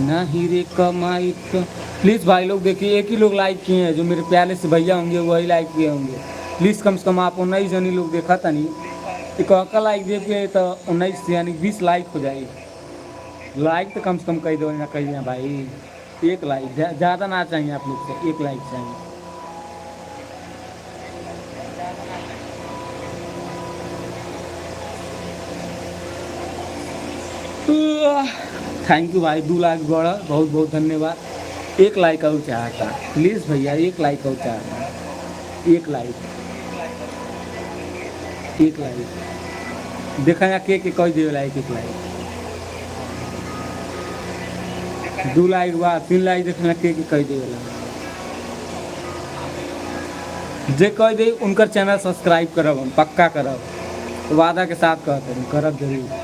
ना हीरे कमाई तो प्लीज़ भाई लोग देखिए, एक ही लोग लाइक किए हैं, जो मेरे प्यारे से भैया होंगे वही लाइक किए होंगे। प्लीज़ कम से कम आप 19 जनी लोग देखा था नहीं, एक का लाइक दे के तो 19 यानी 20 लाइक हो जाए। लाइक तो कम से कम कह दो ना, कहिए भाई। एक लाइक ज़्यादा ना चाहिए आप लोग से, एक लाइक चाहिए। थैंक यू भाई, 2 लाख बड़ा बहुत बहुत धन्यवाद। एक लाइक और चाहता, प्लीज़ भैया एक लाइक और चाहता। एक लाइक, एक लाइक देखा या के कह दे लाइक, एक लाइक। 2 लाइक बाद 3 लाइक देखना के कह दे वाला। जे कह दे उनकर चैनल सब्सक्राइब करब, हम पक्का करब, वादा के साथ कहते हैं करब जरूर।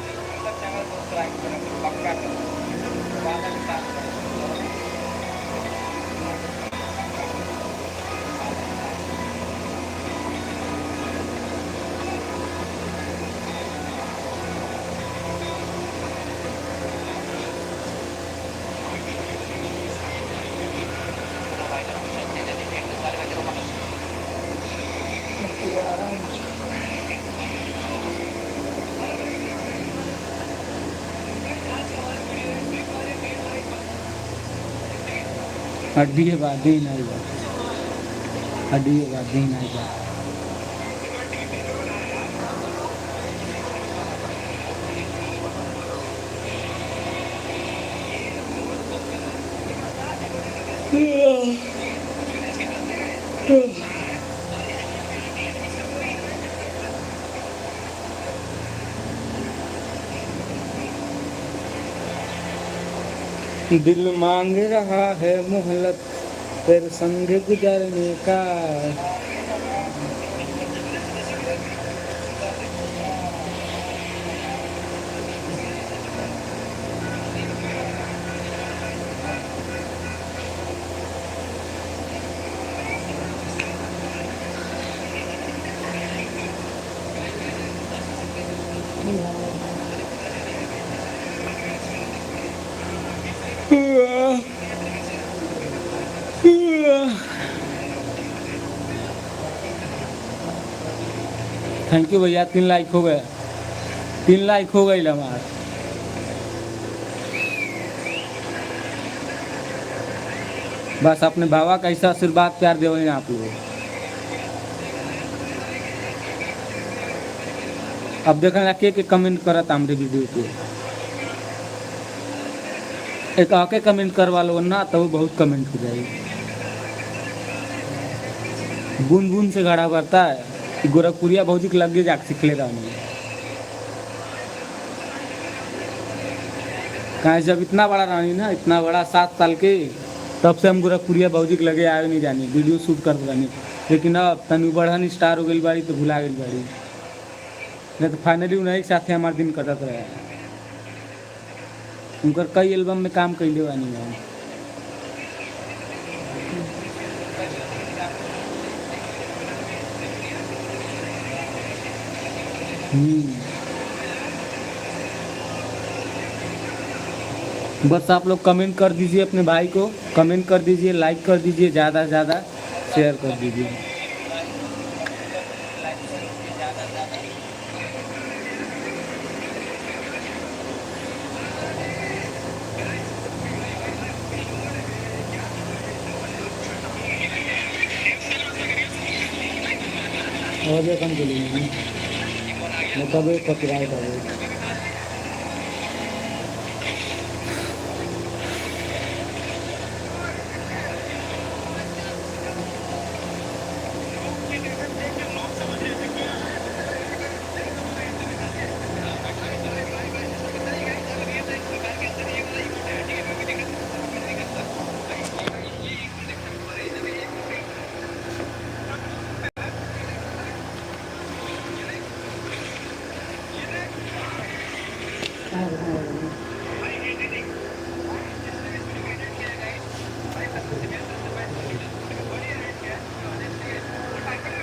हड्डी है बात ही नहीं बात, हड्डी है बात ही नहीं बात। दिल मांग रहा है मोहलत तेरे संग गुजरने का। थैंक यू भैया, 3 लाइक हो गए, 3 लाइक हो गई हमारे। बस अपने बाबा का ऐसा आशीर्वाद प्यार देवे ना आप लोग। अब देखना के कमेंट करत हमरे वीडियो पे, एक आके कमेंट करवा लो ना तो वो बहुत कमेंट हो जाएगी। बूंद बूंद से घड़ा भरता है, गोरखपुरिया भौजी के लगे जाके सीख ले रहा हूँ। कहाँ जब इतना बड़ा रानी ना, इतना बड़ा 7 साल के, तब से हम गोरखपुरिया भौजी के लगे आए नहीं जानी, वीडियो शूट कर जानी। लेकिन अब तनु बढ़न स्टार हो गई बाड़ी तो भुला गई बाड़ी, नहीं तो फाइनली उन्हीं के साथ हमारे दिन कटत रहे। उनकर कई एल्बम में काम कैले बानी हम। बस आप लोग कमेंट कर दीजिए, अपने भाई को कमेंट कर दीजिए, लाइक कर दीजिए, ज़्यादा से ज़्यादा शेयर कर दीजिए। और ये कम चलेंगे, मैं कभी कॉपीराइट आ गई।